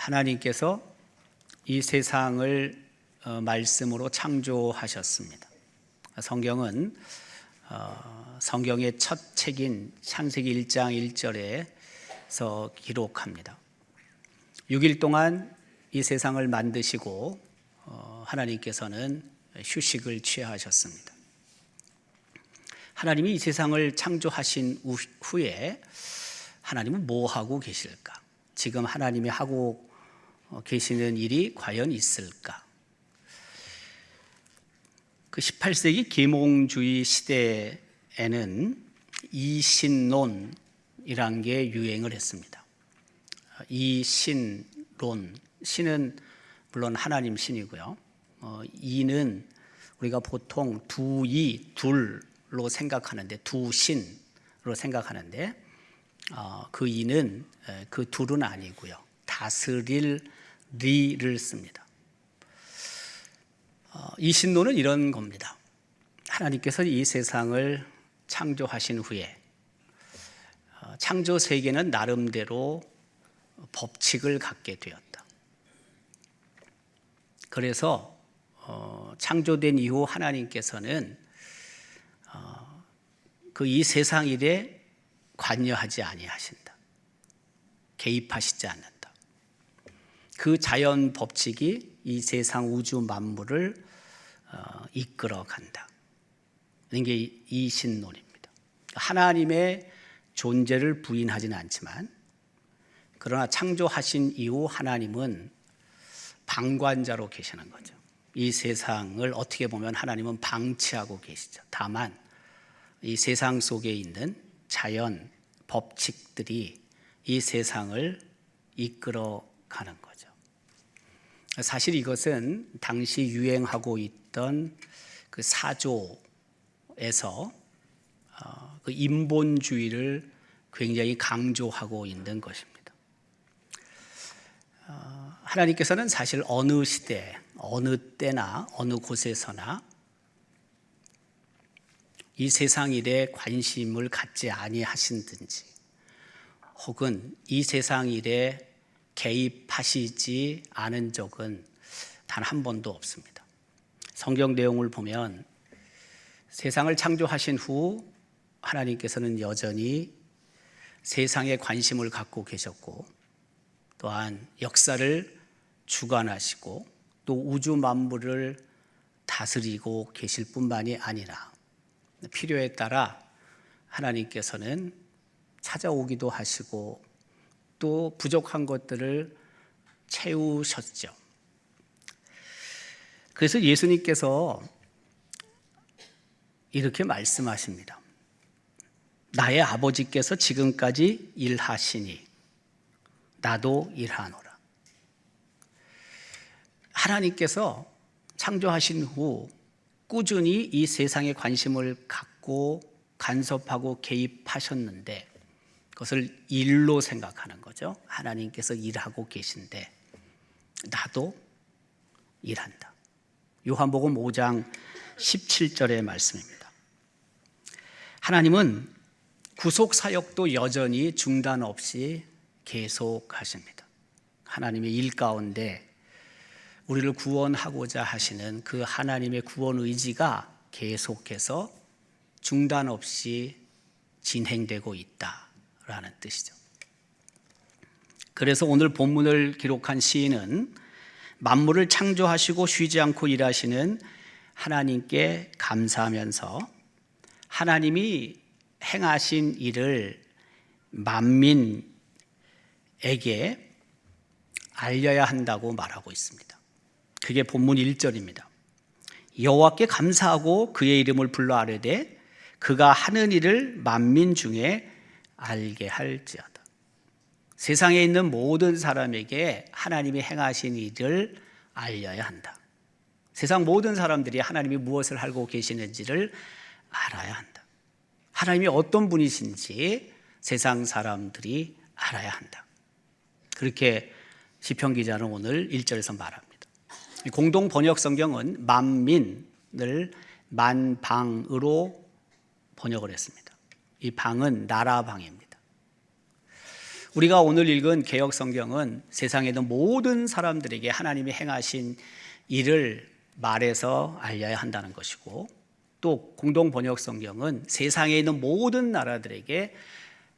하나님께서 이 세상을 말씀으로 창조하셨습니다. 성경은 성경의 첫 책인 창세기 1장 1절에서 기록합니다. 6일 동안 이 세상을 만드시고 하나님께서는 휴식을 취하셨습니다. 하나님이 이 세상을 창조하신 후에 하나님은 뭐 하고 계실까? 지금 하나님이 하고 계시는 일이 과연 있을까? 그 18세기 계몽주의 시대에는 이신론이란 게 유행을 했습니다. 이신론, 신은 물론 하나님 신이고요. 이는 우리가 보통 두이, 둘로 생각하는데, 두신으로 생각하는데 그 이는 그 둘은 아니고요. 다스릴 리를 씁니다. 이신론은 이런 겁니다. 하나님께서 이 세상을 창조하신 후에 창조 세계는 나름대로 법칙을 갖게 되었다. 그래서 창조된 이후 하나님께서는 그 이 세상 일에 관여하지 아니하신다. 개입하시지 않는다. 그 자연 법칙이 이 세상 우주 만물을 이끌어 간다. 이게 이신론입니다. 하나님의 존재를 부인하지는 않지만, 그러나 창조하신 이후 하나님은 방관자로 계시는 거죠. 이 세상을 어떻게 보면 하나님은 방치하고 계시죠. 다만 이 세상 속에 있는 자연 법칙들이 이 세상을 이끌어 가는 거죠. 사실 이것은 당시 유행하고 있던 그 사조에서 그 인본주의를 굉장히 강조하고 있는 것입니다. 하나님께서는 사실 어느 시대, 어느 때나 어느 곳에서나 이 세상 일에 관심을 갖지 아니하신든지, 혹은 이 세상 일에 개입하시지 않은 적은 단 한 번도 없습니다. 성경 내용을 보면 세상을 창조하신 후 하나님께서는 여전히 세상에 관심을 갖고 계셨고, 또한 역사를 주관하시고 또 우주 만물을 다스리고 계실 뿐만이 아니라 필요에 따라 하나님께서는 찾아오기도 하시고 또 부족한 것들을 채우셨죠. 그래서 예수님께서 이렇게 말씀하십니다. 나의 아버지께서 지금까지 일하시니 나도 일하노라. 하나님께서 창조하신 후 꾸준히 이 세상에 관심을 갖고 간섭하고 개입하셨는데, 그것을 일로 생각하는 거죠. 하나님께서 일하고 계신데 나도 일한다. 요한복음 5장 17절의 말씀입니다. 하나님은 구속 사역도 여전히 중단 없이 계속하십니다. 하나님의 일 가운데 우리를 구원하고자 하시는 그 하나님의 구원 의지가 계속해서 중단 없이 진행되고 있다라는 뜻이죠. 그래서 오늘 본문을 기록한 시인은 만물을 창조하시고 쉬지 않고 일하시는 하나님께 감사하면서 하나님이 행하신 일을 만민에게 알려야 한다고 말하고 있습니다. 그게 본문 1절입니다. 여호와께 감사하고 그의 이름을 불러 아뢰되 그가 하는 일을 만민 중에 알게 할지어다. 세상에 있는 모든 사람에게 하나님이 행하신 일을 알려야 한다. 세상 모든 사람들이 하나님이 무엇을 하고 계시는지를 알아야 한다. 하나님이 어떤 분이신지 세상 사람들이 알아야 한다. 그렇게 시편 기자는 오늘 1절에서 말합니다. 공동 번역 성경은 만민을 만방으로 번역을 했습니다. 이 방은 나라 방입니다. 우리가 오늘 읽은 개역 성경은 세상에 있는 모든 사람들에게 하나님이 행하신 일을 말해서 알려야 한다는 것이고, 또 공동 번역 성경은 세상에 있는 모든 나라들에게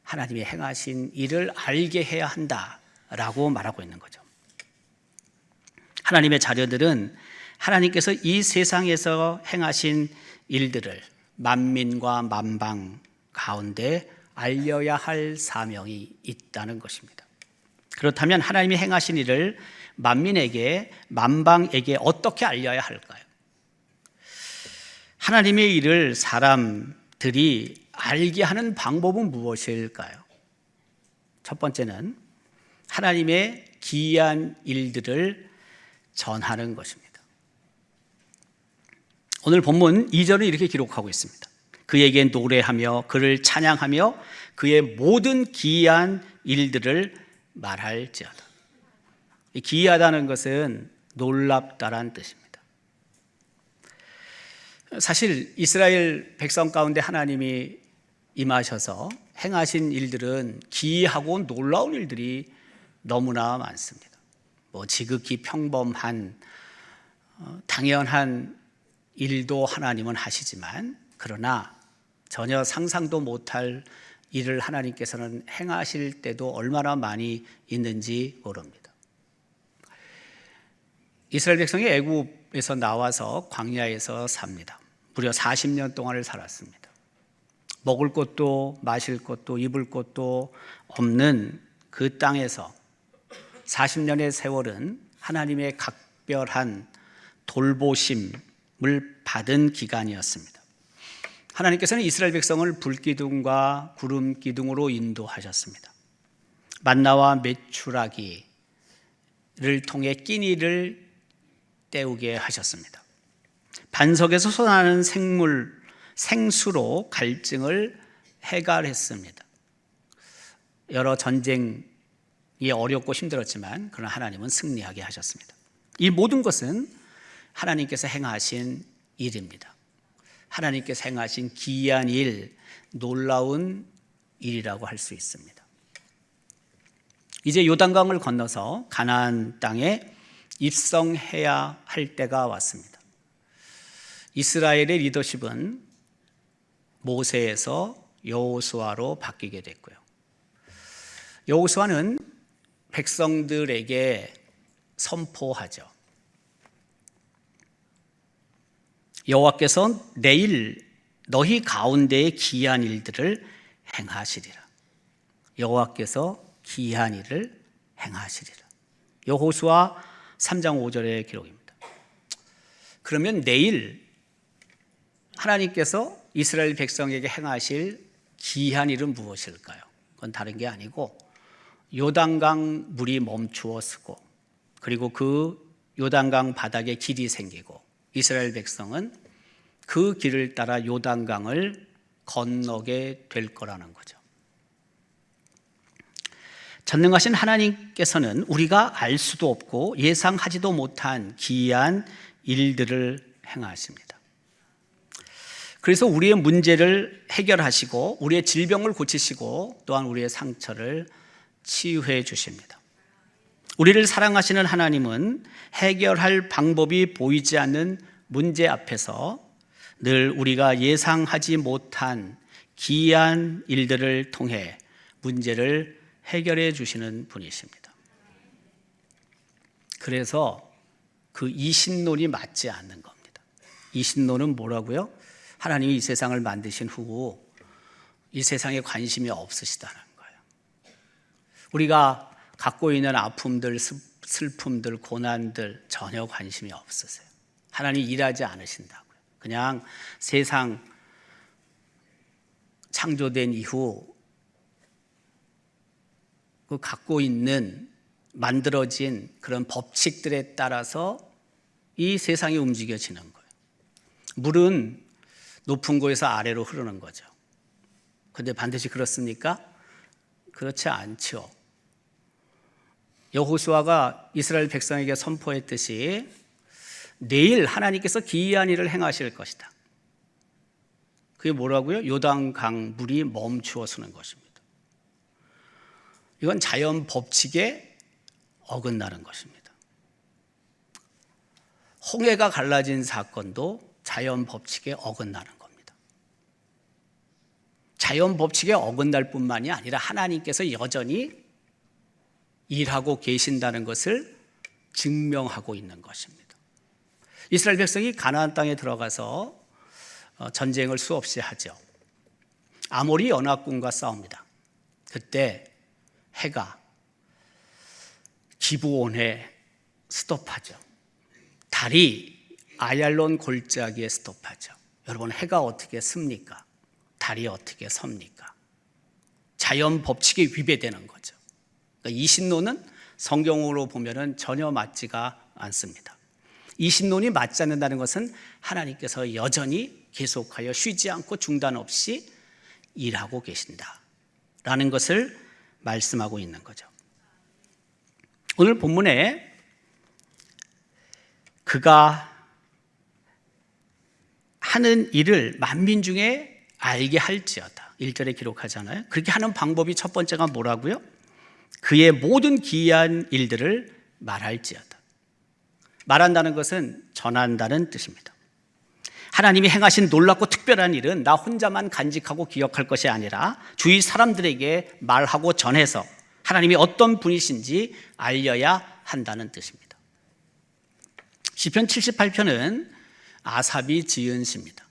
하나님이 행하신 일을 알게 해야 한다라고 말하고 있는 거죠. 하나님의 자녀들은 하나님께서 이 세상에서 행하신 일들을 만민과 만방 가운데 알려야 할 사명이 있다는 것입니다. 그렇다면 하나님이 행하신 일을 만민에게, 만방에게 어떻게 알려야 할까요? 하나님의 일을 사람들이 알게 하는 방법은 무엇일까요? 첫 번째는 하나님의 기이한 일들을 전하는 것입니다. 오늘 본문 2절은 이렇게 기록하고 있습니다. 그에게 노래하며 그를 찬양하며 그의 모든 기이한 일들을 말할지어다. 기이하다는 것은 놀랍다란 뜻입니다. 사실 이스라엘 백성 가운데 하나님이 임하셔서 행하신 일들은 기이하고 놀라운 일들이 너무나 많습니다. 지극히 평범한 당연한 일도 하나님은 하시지만, 그러나 전혀 상상도 못할 일을 하나님께서는 행하실 때도 얼마나 많이 있는지 모릅니다. 이스라엘 백성이 애굽에서 나와서 광야에서 삽니다. 무려 40년 동안을 살았습니다. 먹을 것도 마실 것도 입을 것도 없는 그 땅에서 40년의 세월은 하나님의 각별한 돌보심을 받은 기간이었습니다. 하나님께서는 이스라엘 백성을 불기둥과 구름기둥으로 인도하셨습니다. 만나와 메추라기를 통해 끼니를 때우게 하셨습니다. 반석에서 솟아나는 생수로 갈증을 해결했습니다. 여러 전쟁이 어렵고 힘들었지만 그러나 하나님은 승리하게 하셨습니다. 이 모든 것은 하나님께서 행하신 일입니다. 하나님께서 행하신 기이한 일, 놀라운 일이라고 할 수 있습니다. 이제 요단강을 건너서 가나안 땅에 입성해야 할 때가 왔습니다. 이스라엘의 리더십은 모세에서 여호수아로 바뀌게 됐고요. 여호수아는 백성들에게 선포하죠. 여호와께서 내일 너희 가운데에 기이한 일들을 행하시리라. 여호와께서 기이한 일을 행하시리라. 여호수아 3장 5절의 기록입니다. 그러면 내일 하나님께서 이스라엘 백성에게 행하실 기이한 일은 무엇일까요? 그건 다른 게 아니고 요단강 물이 멈추어 서고, 그리고 그 요단강 바닥에 길이 생기고 이스라엘 백성은 그 길을 따라 요단강을 건너게 될 거라는 거죠. 전능하신 하나님께서는 우리가 알 수도 없고 예상하지도 못한 기이한 일들을 행하십니다. 그래서 우리의 문제를 해결하시고 우리의 질병을 고치시고 또한 우리의 상처를 치유해 주십니다. 우리를 사랑하시는 하나님은 해결할 방법이 보이지 않는 문제 앞에서 늘 우리가 예상하지 못한 기이한 일들을 통해 문제를 해결해 주시는 분이십니다. 그래서 그 이신론이 맞지 않는 겁니다. 이신론은 뭐라고요? 하나님이 이 세상을 만드신 후 이 세상에 관심이 없으시다는 거예요. 우리가 갖고 있는 아픔들, 슬픔들, 고난들 전혀 관심이 없으세요. 하나님 일하지 않으신다고요. 그냥 세상 창조된 이후 그 갖고 있는 만들어진 그런 법칙들에 따라서 이 세상이 움직여지는 거예요. 물은 높은 곳에서 아래로 흐르는 거죠. 그런데 반드시 그렇습니까? 그렇지 않죠. 여호수아가 이스라엘 백성에게 선포했듯이 내일 하나님께서 기이한 일을 행하실 것이다. 그게 뭐라고요? 요단강 물이 멈추어 서는 것입니다. 이건 자연 법칙에 어긋나는 것입니다. 홍해가 갈라진 사건도 자연 법칙에 어긋나는 겁니다. 자연 법칙에 어긋날 뿐만이 아니라 하나님께서 여전히 일하고 계신다는 것을 증명하고 있는 것입니다. 이스라엘 백성이 가나안 땅에 들어가서 전쟁을 수없이 하죠. 아모리 연합군과 싸웁니다. 그때 해가 기브온에 스톱하죠. 달이 아얄론 골짜기에 스톱하죠. 여러분, 해가 어떻게 씁니까? 달이 어떻게 섭니까? 자연 법칙에 위배되는 거죠. 그러니까 이 신론은 성경으로 보면은 전혀 맞지가 않습니다. 이 신론이 맞지 않는다는 것은 하나님께서 여전히 계속하여 쉬지 않고 중단 없이 일하고 계신다라는 것을 말씀하고 있는 거죠. 오늘 본문에 그가 하는 일을 만민 중에 알게 할지어다 1절에 기록하잖아요. 그렇게 하는 방법이 첫 번째가 뭐라고요? 그의 모든 기이한 일들을 말할지어다. 말한다는 것은 전한다는 뜻입니다. 하나님이 행하신 놀랍고 특별한 일은 나 혼자만 간직하고 기억할 것이 아니라 주위 사람들에게 말하고 전해서 하나님이 어떤 분이신지 알려야 한다는 뜻입니다. 시편 78편은 아삽이 지은 시입니다.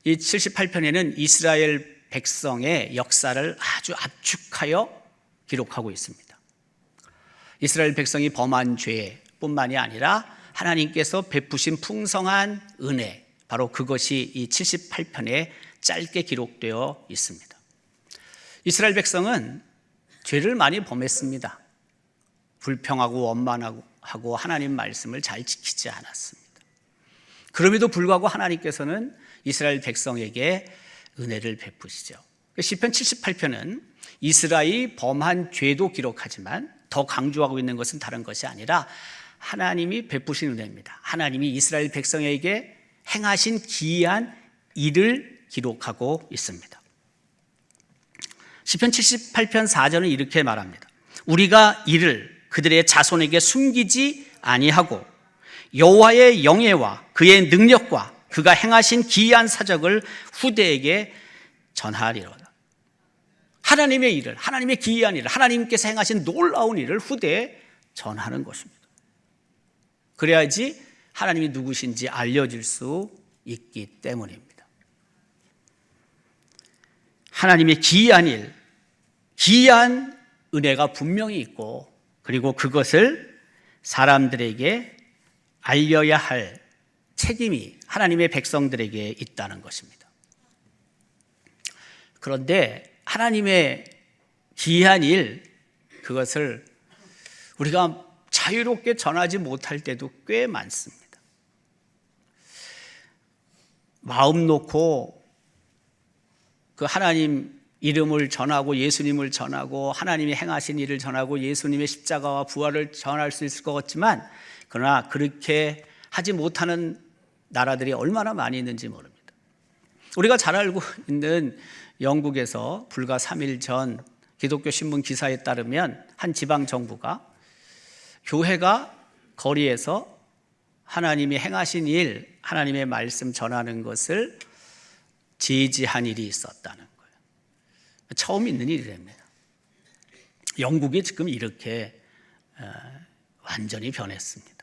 이 78편에는 이스라엘 백성의 역사를 아주 압축하여 기록하고 있습니다. 이스라엘 백성이 범한 죄뿐만이 아니라 하나님께서 베푸신 풍성한 은혜, 바로 그것이 이 78편에 짧게 기록되어 있습니다. 이스라엘 백성은 죄를 많이 범했습니다. 불평하고 원만하고 하나님 말씀을 잘 지키지 않았습니다. 그럼에도 불구하고 하나님께서는 이스라엘 백성에게 은혜를 베푸시죠. 시편 78편은 이스라엘이 범한 죄도 기록하지만 더 강조하고 있는 것은 다른 것이 아니라 하나님이 베푸신 은혜입니다. 하나님이 이스라엘 백성에게 행하신 기이한 일을 기록하고 있습니다. 시편 78편 4절은 이렇게 말합니다. 우리가 이를 그들의 자손에게 숨기지 아니하고 여호와의 영예와 그의 능력과 그가 행하신 기이한 사적을 후대에게 전하리로다. 하나님의 일을, 하나님의 기이한 일을, 하나님께서 행하신 놀라운 일을 후대에 전하는 것입니다. 그래야지 하나님이 누구신지 알려질 수 있기 때문입니다. 하나님의 기이한 일, 기이한 은혜가 분명히 있고, 그리고 그것을 사람들에게 알려야 할 책임이 하나님의 백성들에게 있다는 것입니다. 그런데 하나님의 기이한 일, 그것을 우리가 자유롭게 전하지 못할 때도 꽤 많습니다. 마음 놓고 그 하나님 이름을 전하고 예수님을 전하고 하나님이 행하신 일을 전하고 예수님의 십자가와 부활을 전할 수 있을 것 같지만, 그러나 그렇게 하지 못하는 나라들이 얼마나 많이 있는지 모릅니다. 우리가 잘 알고 있는 영국에서 불과 3일 전 기독교 신문 기사에 따르면 한 지방 정부가 교회가 거리에서 하나님이 행하신 일, 하나님의 말씀 전하는 것을 제지한 일이 있었다는 거예요. 처음 있는 일이랍니다. 영국이 지금 이렇게 완전히 변했습니다.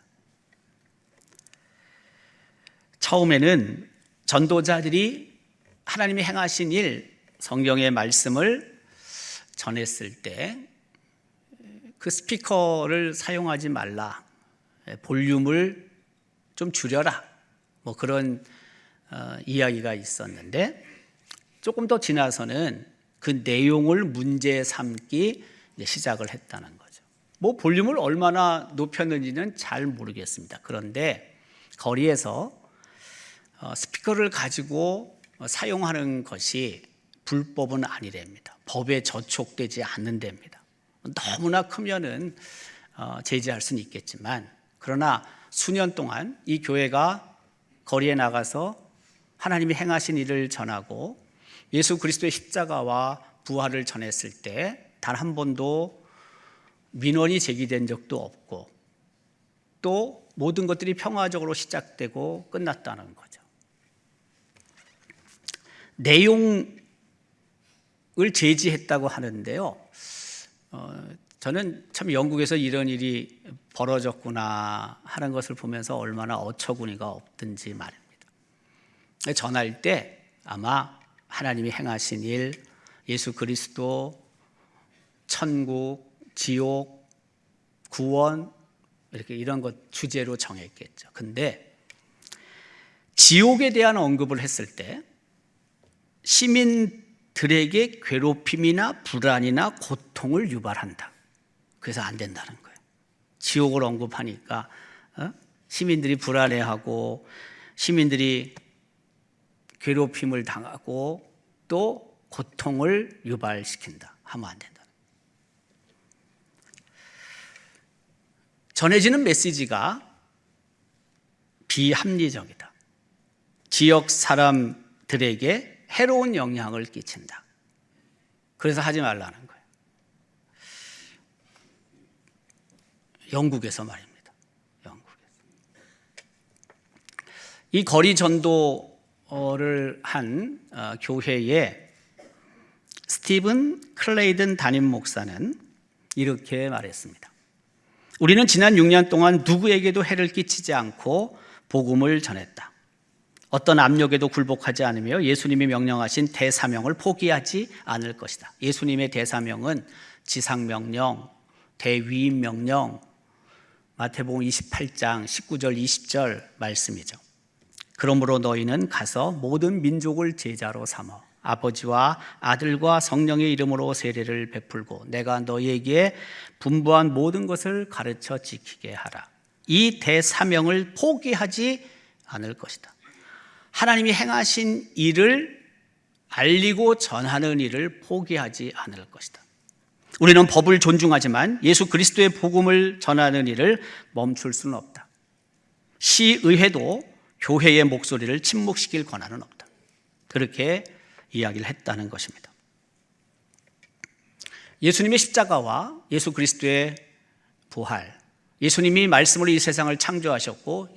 처음에는 전도자들이 하나님이 행하신 일, 성경의 말씀을 전했을 때 그 스피커를 사용하지 말라, 볼륨을 좀 줄여라, 뭐 그런 이야기가 있었는데, 조금 더 지나서는 그 내용을 문제 삼기 시작을 했다는 거죠. 뭐 볼륨을 얼마나 높였는지는 잘 모르겠습니다. 그런데 거리에서 스피커를 가지고 사용하는 것이 불법은 아니랍니다. 법에 저촉되지 않는답니다. 너무나 크면은 제지할 수는 있겠지만, 그러나 수년 동안 이 교회가 거리에 나가서 하나님이 행하신 일을 전하고 예수 그리스도의 십자가와 부활을 전했을 때 단 한 번도 민원이 제기된 적도 없고 또 모든 것들이 평화적으로 시작되고 끝났다는 거죠. 내용을 제지했다고 하는데요. 저는 참 영국에서 이런 일이 벌어졌구나 하는 것을 보면서 얼마나 어처구니가 없든지 말입니다. 전할 때 아마 하나님이 행하신 일, 예수 그리스도, 천국, 지옥, 구원 이렇게 이런 것 주제로 정했겠죠. 근데 지옥에 대한 언급을 했을 때 시민들에게 괴롭힘이나 불안이나 고통을 유발한다. 그래서 안 된다는 거예요. 지옥을 언급하니까 시민들이 불안해하고 시민들이 괴롭힘을 당하고 또 고통을 유발시킨다 하면 안 된다. 전해지는 메시지가 비합리적이다. 지역 사람들에게 해로운 영향을 끼친다. 그래서 하지 말라는 거예요. 영국에서 말입니다. 영국에서. 이 거리 전도를 한 교회의 스티븐 클레이든 담임 목사는 이렇게 말했습니다. 우리는 지난 6년 동안 누구에게도 해를 끼치지 않고 복음을 전했다. 어떤 압력에도 굴복하지 않으며 예수님이 명령하신 대사명을 포기하지 않을 것이다. 예수님의 대사명은 지상명령, 대위임명령, 마태복음 28장 19절 20절 말씀이죠. 그러므로 너희는 가서 모든 민족을 제자로 삼어 아버지와 아들과 성령의 이름으로 세례를 베풀고 내가 너희에게 분부한 모든 것을 가르쳐 지키게 하라. 이 대사명을 포기하지 않을 것이다. 하나님이 행하신 일을 알리고 전하는 일을 포기하지 않을 것이다. 우리는 법을 존중하지만 예수 그리스도의 복음을 전하는 일을 멈출 수는 없다. 시의회도 교회의 목소리를 침묵시킬 권한은 없다. 그렇게 이야기를 했다는 것입니다. 예수님의 십자가와 예수 그리스도의 부활, 예수님이 말씀으로 이 세상을 창조하셨고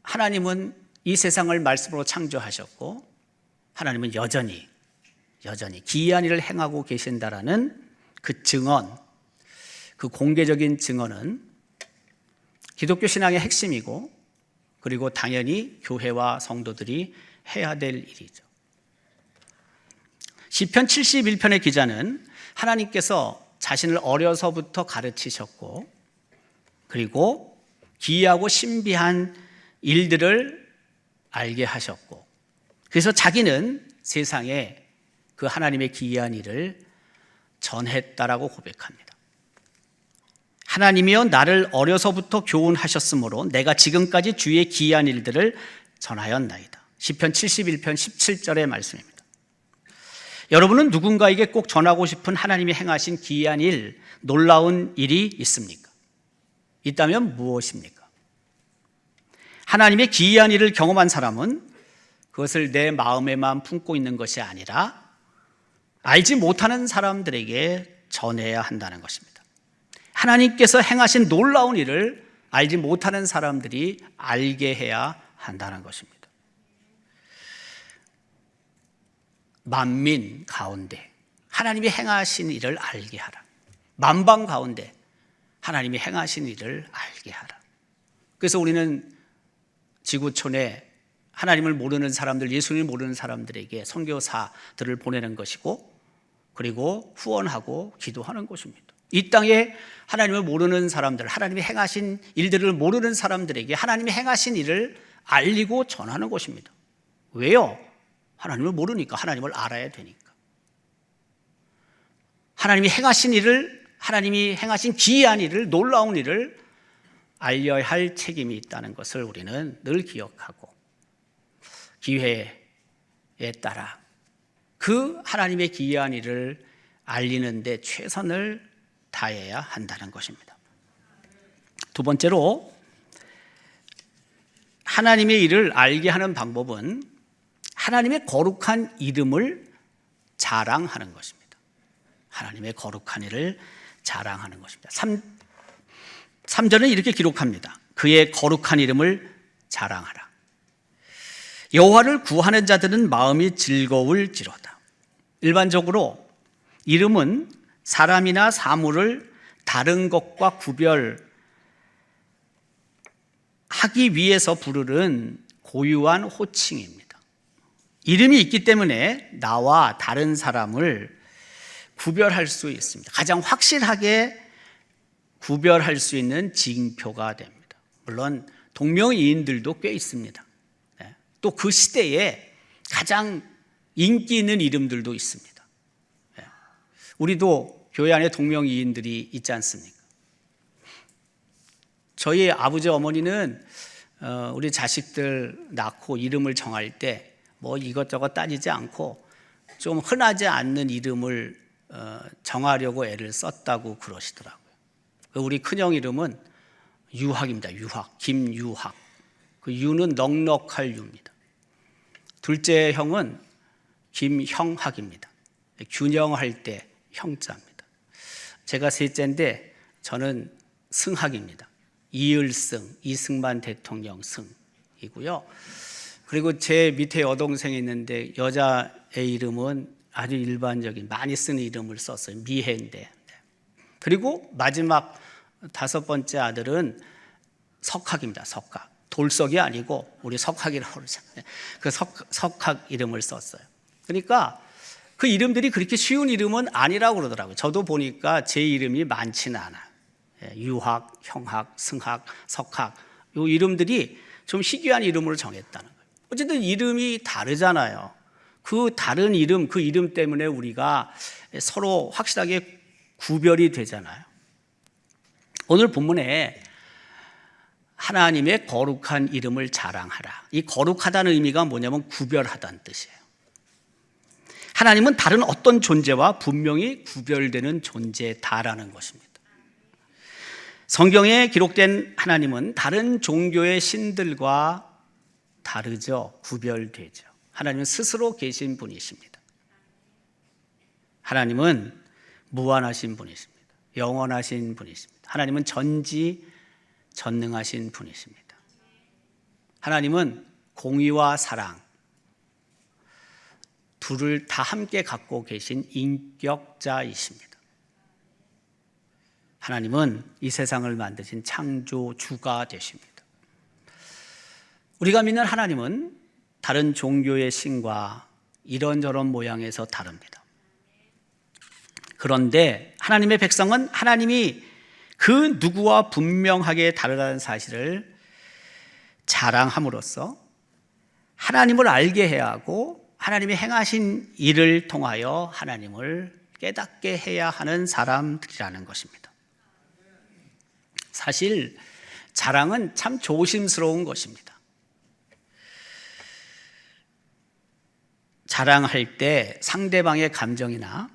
하나님은 이 세상을 말씀으로 창조하셨고 하나님은 여전히 기이한 일을 행하고 계신다라는 그 증언, 그 공개적인 증언은 기독교 신앙의 핵심이고 그리고 당연히 교회와 성도들이 해야 될 일이죠. 시편 71편의 기자는 하나님께서 자신을 어려서부터 가르치셨고 그리고 기이하고 신비한 일들을 알게 하셨고 그래서 자기는 세상에 그 하나님의 기이한 일을 전했다라고 고백합니다. 하나님이여 나를 어려서부터 교훈하셨으므로 내가 지금까지 주의 기이한 일들을 전하였나이다. 시편 71편 17절의 말씀입니다. 여러분은 누군가에게 꼭 전하고 싶은 하나님이 행하신 기이한 일, 놀라운 일이 있습니까? 있다면 무엇입니까? 하나님의 기이한 일을 경험한 사람은 그것을 내 마음에만 품고 있는 것이 아니라 알지 못하는 사람들에게 전해야 한다는 것입니다. 하나님께서 행하신 놀라운 일을 알지 못하는 사람들이 알게 해야 한다는 것입니다. 만민 가운데 하나님이 행하신 일을 알게 하라. 만방 가운데 하나님이 행하신 일을 알게 하라. 그래서 우리는 지구촌에 하나님을 모르는 사람들, 예수님을 모르는 사람들에게 선교사들을 보내는 것이고 그리고 후원하고 기도하는 것입니다. 이 땅에 하나님을 모르는 사람들, 하나님이 행하신 일들을 모르는 사람들에게 하나님이 행하신 일을 알리고 전하는 것입니다. 왜요? 하나님을 모르니까. 하나님을 알아야 되니까. 하나님이 행하신 일을, 하나님이 행하신 기이한 일을, 놀라운 일을 알려야 할 책임이 있다는 것을 우리는 늘 기억하고 기회에 따라 그 하나님의 기이한 일을 알리는 데 최선을 다해야 한다는 것입니다. 두 번째로 하나님의 일을 알게 하는 방법은 하나님의 거룩한 이름을 자랑하는 것입니다. 하나님의 거룩한 일을 자랑하는 것입니다. 3절은 이렇게 기록합니다. 그의 거룩한 이름을 자랑하라. 여호와를 구하는 자들은 마음이 즐거울지로다. 일반적으로 이름은 사람이나 사물을 다른 것과 구별하기 위해서 부르는 고유한 호칭입니다. 이름이 있기 때문에 나와 다른 사람을 구별할 수 있습니다. 가장 확실하게 구별할 수 있는 징표가 됩니다. 물론 동명이인들도 꽤 있습니다. 또 그 시대에 가장 인기 있는 이름들도 있습니다. 우리도 교회 안에 동명이인들이 있지 않습니까? 저희 아버지 어머니는 우리 자식들 낳고 이름을 정할 때 뭐 이것저것 따지지 않고 좀 흔하지 않는 이름을 정하려고 애를 썼다고 그러시더라고요. 우리 큰형 이름은 유학입니다. 유학, 김유학. 그 유는 넉넉할 유입니다. 둘째 형은 김형학입니다. 균형할 때 형자입니다. 제가 셋째인데 저는 승학입니다. 이을승, 이승만 대통령 승이고요. 그리고 제 밑에 여동생이 있는데 여자의 이름은 아주 일반적인 많이 쓰는 이름을 썼어요. 미혜인데. 그리고 마지막 5번째 아들은 석학입니다. 석학. 돌석이 아니고 우리 석학이라고 그러잖아요. 그 석학 이름을 썼어요. 그러니까 그 이름들이 그렇게 쉬운 이름은 아니라고 그러더라고요. 저도 보니까 제 이름이 많지는 않아요. 유학, 형학, 승학, 석학 이 이름들이 좀 희귀한 이름으로 정했다는 거예요. 어쨌든 이름이 다르잖아요. 그 다른 이름, 그 이름 때문에 우리가 서로 확실하게 구별이 되잖아요. 오늘 본문에 하나님의 거룩한 이름을 자랑하라. 이 거룩하다는 의미가 뭐냐면 구별하다는 뜻이에요. 하나님은 다른 어떤 존재와 분명히 구별되는 존재다라는 것입니다. 성경에 기록된 하나님은 다른 종교의 신들과 다르죠. 구별되죠. 하나님은 스스로 계신 분이십니다. 하나님은 무한하신 분이십니다. 영원하신 분이십니다. 하나님은 전지전능하신 분이십니다. 하나님은 공의와 사랑 둘을 다 함께 갖고 계신 인격자이십니다. 하나님은 이 세상을 만드신 창조주가 되십니다. 우리가 믿는 하나님은 다른 종교의 신과 이런저런 모양에서 다릅니다. 그런데 하나님의 백성은 하나님이 그 누구와 분명하게 다르다는 사실을 자랑함으로써 하나님을 알게 해야 하고 하나님이 행하신 일을 통하여 하나님을 깨닫게 해야 하는 사람들이라는 것입니다. 사실 자랑은 참 조심스러운 것입니다. 자랑할 때 상대방의 감정이나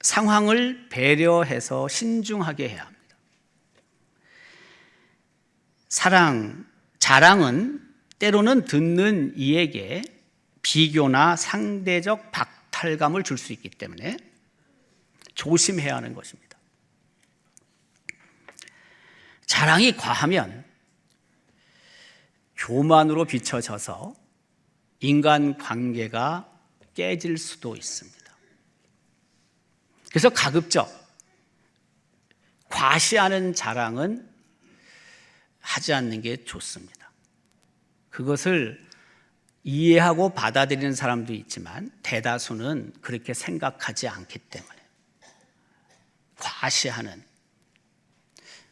상황을 배려해서 신중하게 해야 합니다. 자랑은 때로는 듣는 이에게 비교나 상대적 박탈감을 줄 수 있기 때문에 조심해야 하는 것입니다. 자랑이 과하면 교만으로 비춰져서 인간관계가 깨질 수도 있습니다. 그래서 가급적 과시하는 자랑은 하지 않는 게 좋습니다. 그것을 이해하고 받아들이는 사람도 있지만 대다수는 그렇게 생각하지 않기 때문에 과시하는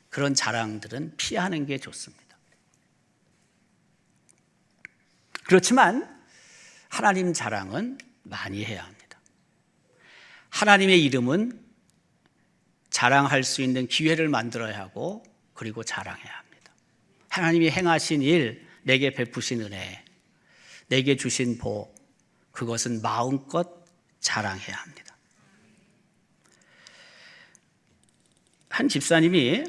그런 자랑들은 피하는 게 좋습니다. 그렇지만 하나님 자랑은 많이 해야 합니다. 하나님의 이름은 자랑할 수 있는 기회를 만들어야 하고 그리고 자랑해야 합니다. 하나님이 행하신 일, 내게 베푸신 은혜, 내게 주신 복, 그것은 마음껏 자랑해야 합니다. 한 집사님이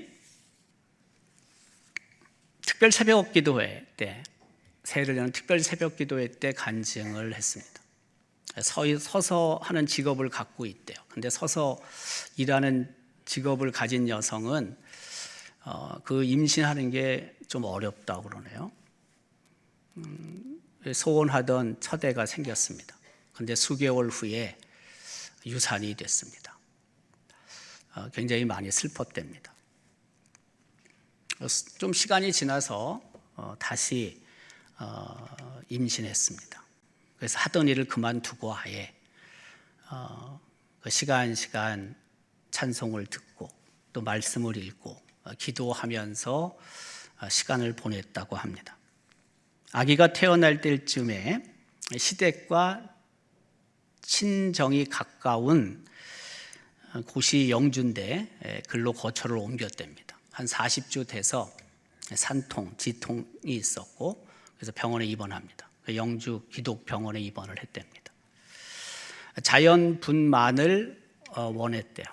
특별 새벽 기도회 때, 새해를 여는 특별 새벽 기도회 때 간증을 했습니다. 서서 하는 직업을 갖고 있대요. 근데 서서 일하는 직업을 가진 여성은 그 임신하는 게 좀 어렵다고 그러네요. 소원하던 첫애가 생겼습니다. 근데 수개월 후에 유산이 됐습니다. 굉장히 많이 슬펐답니다. 좀 시간이 지나서 다시 임신했습니다. 그래서 하던 일을 그만두고 아예 그 시간 찬송을 듣고 또 말씀을 읽고 기도하면서 시간을 보냈다고 합니다. 아기가 태어날 때쯤에 시댁과 친정이 가까운 곳이 영주인데 글로 거처를 옮겼답니다. 한 40주 돼서 지통이 있었고 그래서 병원에 입원합니다. 영주 기독병원에 입원을 했답니다. 자연 분만을 원했대요.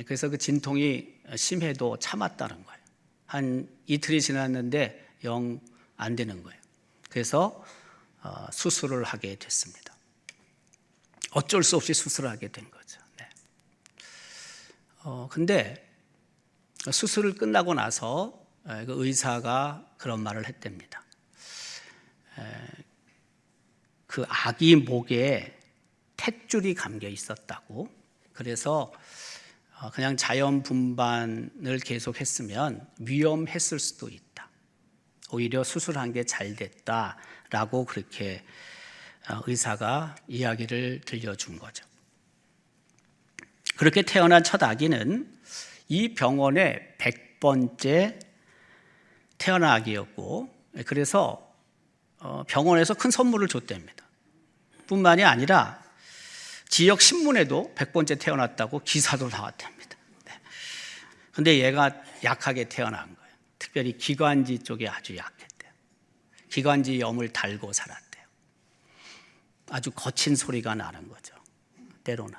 그래서 그 진통이 심해도 참았다는 거예요. 한 이틀이 지났는데 영 안 되는 거예요. 그래서 수술을 하게 됐습니다. 어쩔 수 없이 수술을 하게 된 거죠. 네. 근데 수술을 끝나고 나서 그 의사가 그런 말을 했답니다. 그 아기 목에 탯줄이 감겨 있었다고. 그래서 그냥 자연 분반을 계속했으면 위험했을 수도 있다. 오히려 수술한 게 잘 됐다라고 그렇게 의사가 이야기를 들려준 거죠. 그렇게 태어난 첫 아기는 이 병원의 100번째 태어난 아기였고 그래서 병원에서 큰 선물을 줬답니다. 뿐만이 아니라 지역 신문에도 100번째 태어났다고 기사도 나왔답니다. 그런데 얘가 약하게 태어난 거예요. 특별히 기관지 쪽에 아주 약했대요. 기관지 염을 달고 살았대요. 아주 거친 소리가 나는 거죠. 때로는.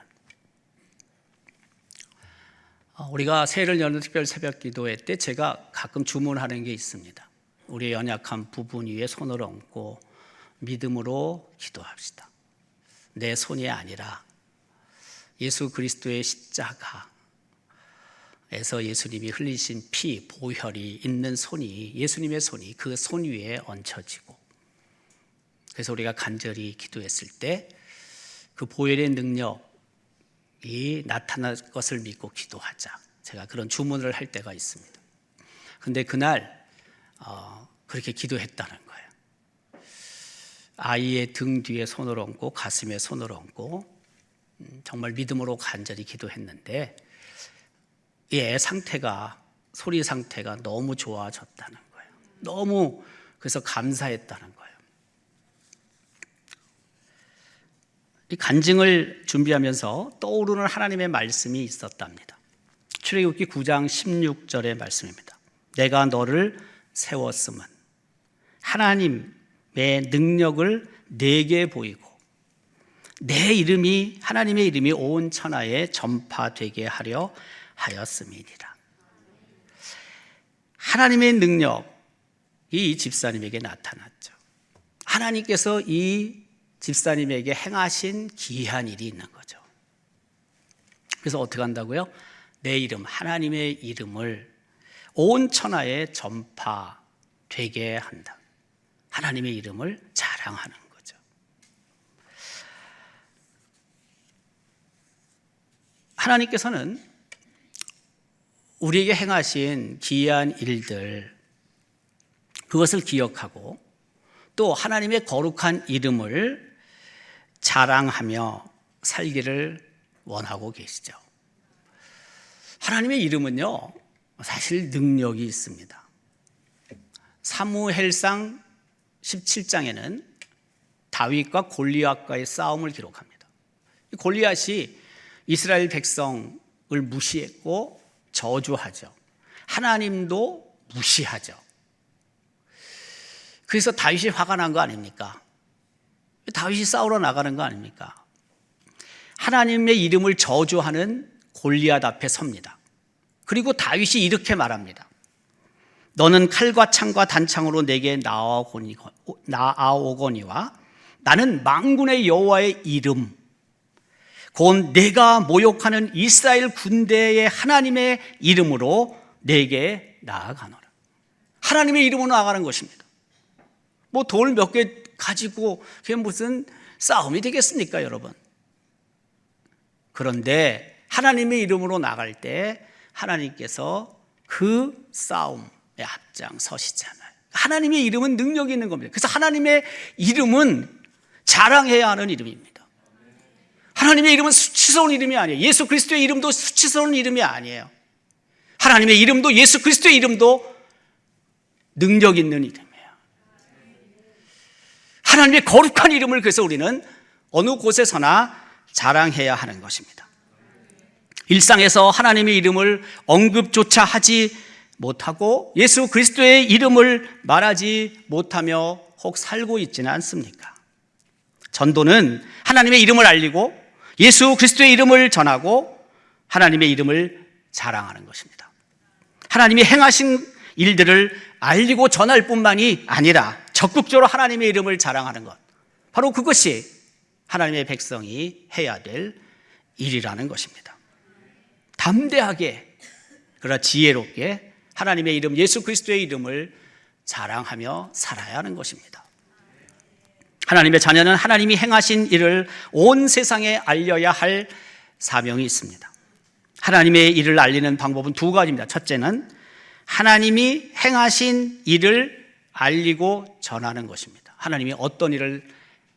우리가 새해를 여는 특별 새벽 기도회 때 제가 가끔 주문하는 게 있습니다. 우리의 연약한 부분 위에 손을 얹고 믿음으로 기도합시다. 내 손이 아니라 예수 그리스도의 십자가에서 예수님이 흘리신 피, 보혈이 있는 손이 예수님의 손이 그 손 위에 얹혀지고 그래서 우리가 간절히 기도했을 때 그 보혈의 능력이 나타날 것을 믿고 기도하자. 제가 그런 주문을 할 때가 있습니다. 근데 그날 그렇게 기도했다는 거예요. 아이의 등 뒤에 손을 얹고 가슴에 손을 얹고 정말 믿음으로 간절히 기도했는데 이 애 상태가 소리 상태가 너무 좋아졌다는 거예요. 너무 그래서 감사했다는 거예요. 이 간증을 준비하면서 떠오르는 하나님의 말씀이 있었답니다. 출애굽기 9장 16절의 말씀입니다. 내가 너를 세웠음은 하나님의 능력을 내게 보이고 내 이름이 하나님의 이름이 온 천하에 전파되게 하려 하였음이니라. 하나님의 능력이 이 집사님에게 나타났죠. 하나님께서 이 집사님에게 행하신 기이한 일이 있는 거죠. 그래서 어떻게 한다고요? 내 이름, 하나님의 이름을 온 천하에 전파되게 한다. 하나님의 이름을 자랑하는 거죠. 하나님께서는 우리에게 행하신 기이한 일들 그것을 기억하고 또 하나님의 거룩한 이름을 자랑하며 살기를 원하고 계시죠. 하나님의 이름은요 사실 능력이 있습니다. 사무엘상 17장에는 다윗과 골리앗과의 싸움을 기록합니다. 골리앗이 이스라엘 백성을 무시했고 저주하죠. 하나님도 무시하죠. 그래서 다윗이 화가 난 거 아닙니까? 다윗이 싸우러 나가는 거 아닙니까? 하나님의 이름을 저주하는 골리앗 앞에 섭니다. 그리고 다윗이 이렇게 말합니다. 너는 칼과 창과 단창으로 내게 나아오거니와 나는 만군의 여호와의 이름, 곧 내가 모욕하는 이스라엘 군대의 하나님의 이름으로 내게 나아가노라. 하나님의 이름으로 나아가는 것입니다. 뭐 돌 몇 개 가지고 그게 무슨 싸움이 되겠습니까, 여러분? 그런데 하나님의 이름으로 나갈 때 하나님께서 그 싸움에 앞장서시잖아요. 하나님의 이름은 능력이 있는 겁니다. 그래서 하나님의 이름은 자랑해야 하는 이름입니다. 하나님의 이름은 수치스러운 이름이 아니에요. 예수 그리스도의 이름도 수치스러운 이름이 아니에요. 하나님의 이름도 예수 그리스도의 이름도 능력 있는 이름이에요. 하나님의 거룩한 이름을 그래서 우리는 어느 곳에서나 자랑해야 하는 것입니다. 일상에서 하나님의 이름을 언급조차 하지 못하고 예수 그리스도의 이름을 말하지 못하며 혹 살고 있지는 않습니까? 전도는 하나님의 이름을 알리고 예수 그리스도의 이름을 전하고 하나님의 이름을 자랑하는 것입니다. 하나님이 행하신 일들을 알리고 전할 뿐만이 아니라 적극적으로 하나님의 이름을 자랑하는 것, 바로 그것이 하나님의 백성이 해야 될 일이라는 것입니다. 담대하게 그러나 지혜롭게 하나님의 이름, 예수 그리스도의 이름을 자랑하며 살아야 하는 것입니다. 하나님의 자녀는 하나님이 행하신 일을 온 세상에 알려야 할 사명이 있습니다. 하나님의 일을 알리는 방법은 두 가지입니다. 첫째는 하나님이 행하신 일을 알리고 전하는 것입니다. 하나님이 어떤 일을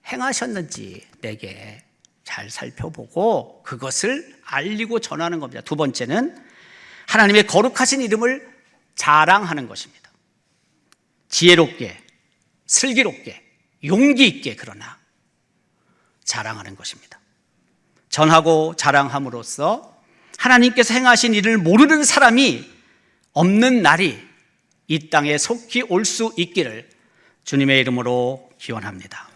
행하셨는지 내게 잘 살펴보고 그것을 알리고 전하는 겁니다. 두 번째는 하나님의 거룩하신 이름을 자랑하는 것입니다. 지혜롭게, 슬기롭게, 용기 있게 그러나 자랑하는 것입니다. 전하고 자랑함으로써 하나님께서 행하신 일을 모르는 사람이 없는 날이 이 땅에 속히 올 수 있기를 주님의 이름으로 기원합니다.